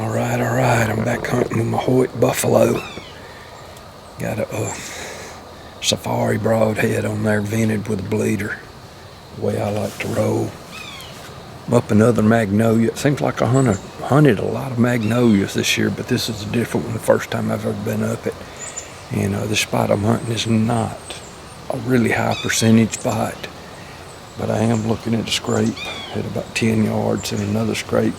All right, I'm back hunting with my Hoyt buffalo. Got a safari broadhead on there, vented with a bleeder, the way I like to roll. I'm up another magnolia. It seems like I hunted a lot of magnolias this year, but this is a different one, the first time I've ever been up it. And the spot I'm hunting is not a really high percentage spot, but I am looking at a scrape at about 10 yards and another scrape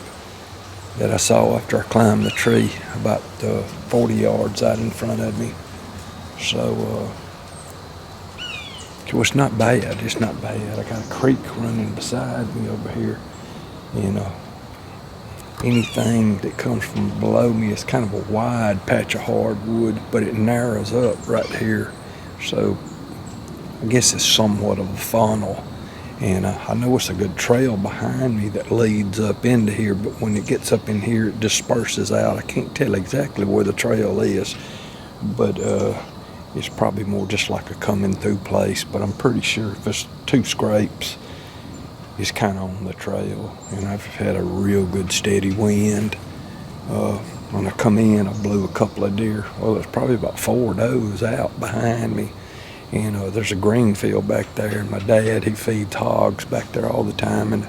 that I saw after I climbed the tree about 40 yards out in front of me. So it's not bad. It's not bad. I got a creek running beside me over here. Anything that comes from below me is kind of a wide patch of hardwood, but it narrows up right here. So I guess it's somewhat of a funnel. And I know it's a good trail behind me that leads up into here, but when it gets up in here, it disperses out. I can't tell exactly where the trail is, but it's probably more just like a coming through place. But I'm pretty sure if it's two scrapes, it's kind of on the trail. And I've had a real good steady wind. When I come in, I blew a couple of deer. Well, there's probably about 4 does out behind me. And there's a green field back there, and my dad, he feeds hogs back there all the time, and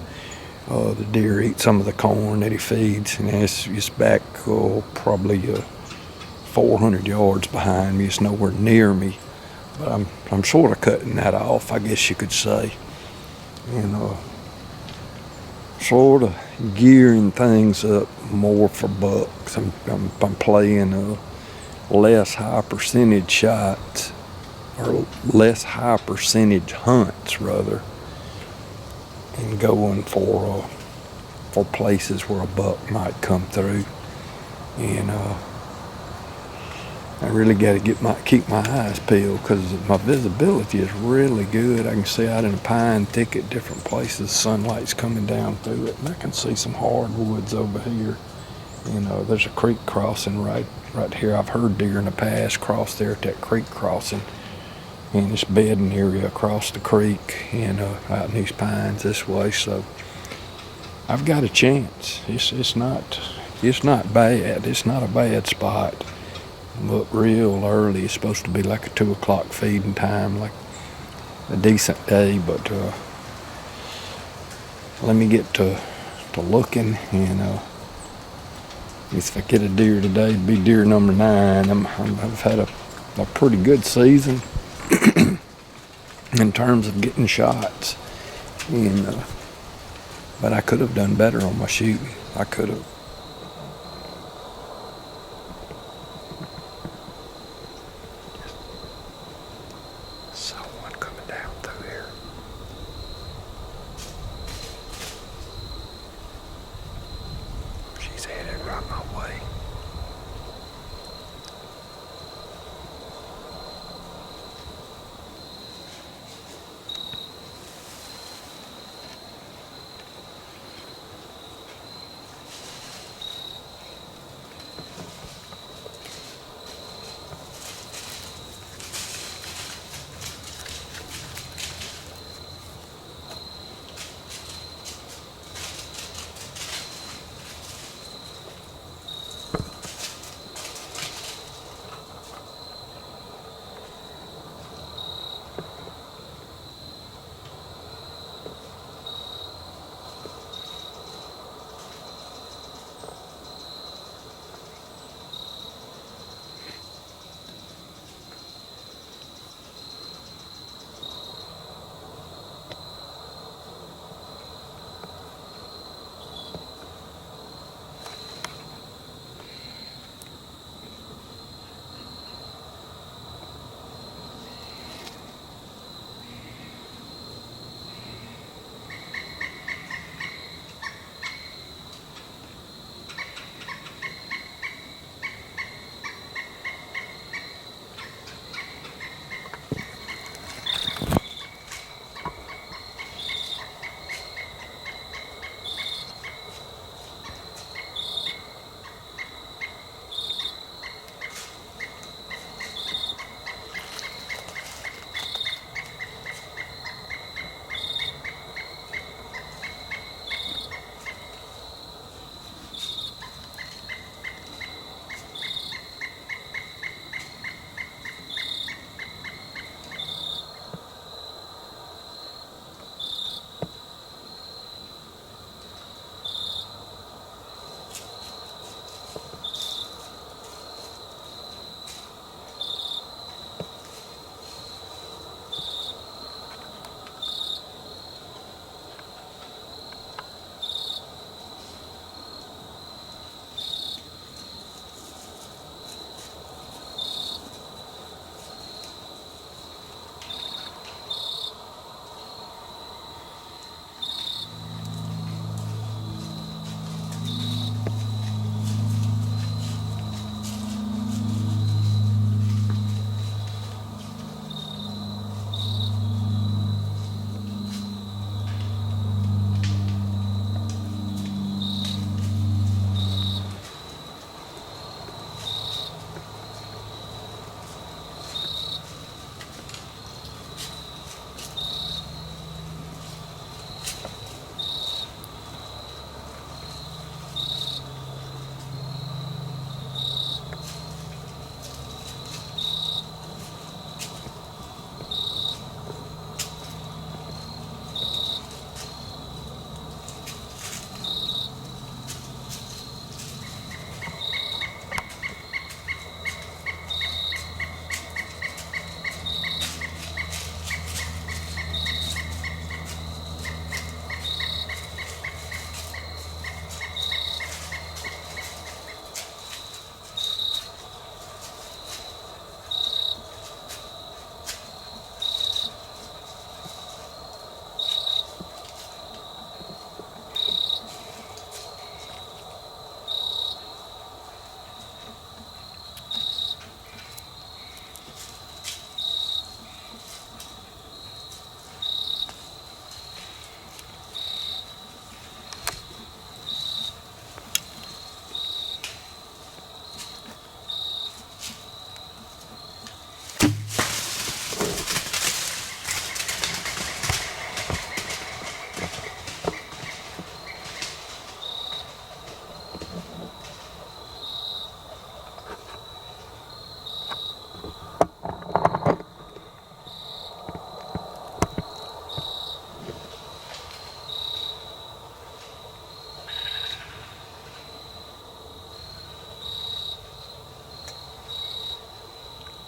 the deer eat some of the corn that he feeds, and it's back probably 400 yards behind me. It's nowhere near me, but I'm sort of cutting that off, I guess you could say, and sort of gearing things up more for bucks. I'm playing less high percentage shots, or less high percentage hunts rather, and going for places where a buck might come through. And I really got to keep my eyes peeled, because my visibility is really good. I can see out in a pine thicket, different places, sunlight's coming down through it, and I can see some hardwoods over here. There's a creek crossing right here. I've heard deer in the past cross there at that creek crossing, and this bedding area across the creek and out in these pines this way. So I've got a chance. It's not bad. It's not a bad spot. But real early, it's supposed to be like a 2 o'clock feeding time, like a decent day. But let me get to looking, and if I get a deer today, it'd be deer number 9. I've had a pretty good season in terms of getting shots, and but I could have done better on my shooting. I could have. Someone coming down through here. She's headed right my way.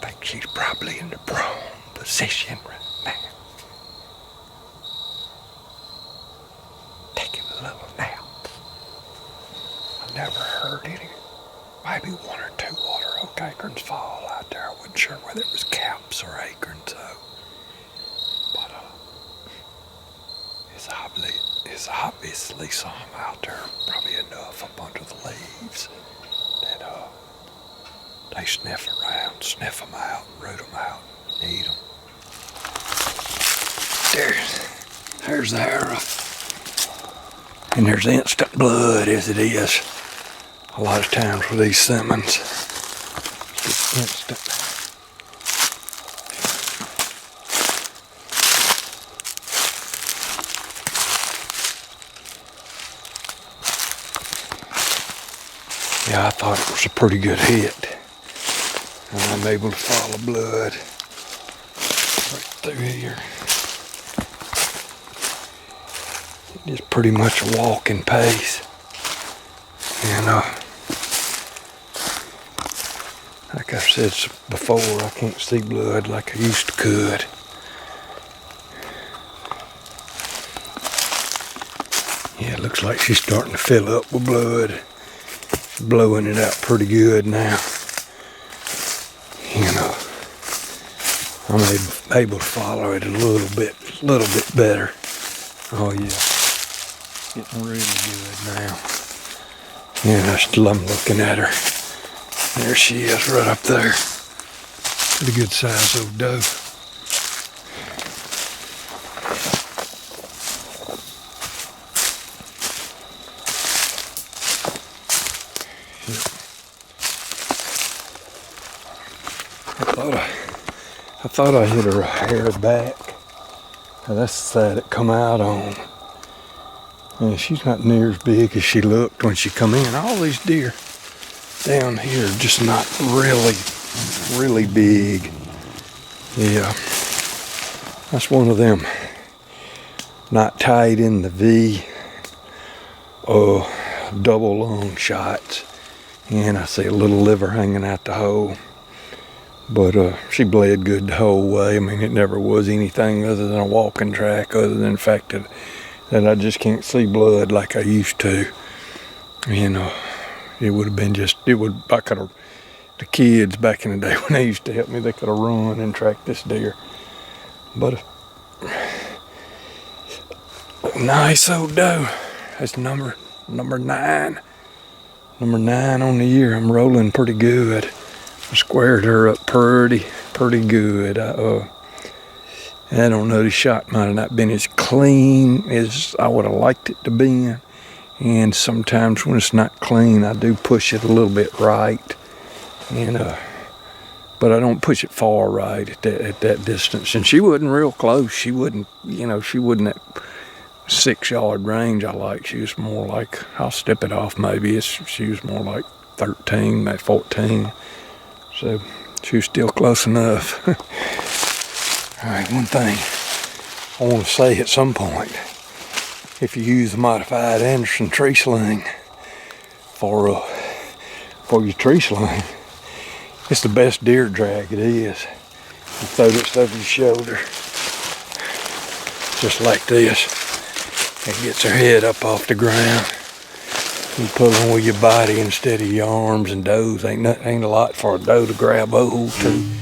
think she's probably in the prone position right now. Taking a little nap. I never heard any, maybe one or two water oak acorns fall out there. I wasn't sure whether it was caps or acorns though. But it's obviously some out there, probably enough up under the leaves that they sniff around, sniff them out, root them out, and eat them. There's the arrow. And there's instant blood as it is a lot of times with these Simmons. It's instant. Yeah, I thought it was a pretty good hit. And I'm able to follow blood right through here. It's pretty much a walking pace. And like I said before, I can't see blood like I used to could. Yeah, it looks like she's starting to fill up with blood. Blowing it out pretty good now. You know, I'm able to follow it a little bit better. Oh yeah, getting really good now. Yeah, I'm looking at her. There she is, right up there. Pretty good size old doe. I thought I hit her hair back. Now that's the side it come out on. And she's not near as big as she looked when she come in. All these deer down here are just not really big. Yeah, that's one of them not tied in the V double long shots. And I see a little liver hanging out the hole. But she bled good the whole way. I mean, it never was anything other than a walking track, other than the fact that I just can't see blood like I used to. You know, it would have been the kids back in the day when they used to help me, they could have run and tracked this deer. But nice old doe. That's number 9. Number 9 on the year. I'm rolling pretty good. I squared her up pretty good. I don't know, the shot might have not been as clean as I would have liked it to be. And sometimes when it's not clean, I do push it a little bit right. And but I don't push it far right at that distance. And she wasn't real close. She wasn't that 6-yard range I like. She was more like, I'll step it off maybe. She was more like 13, maybe 14. So she was still close enough. All right, one thing I want to say at some point, if you use a modified Anderson tree sling for your tree sling, it's the best deer drag it is. You throw this over your shoulder, just like this. It gets her head up off the ground. You pull on with your body instead of your arms, and does ain't a lot for a doe to grab hold to.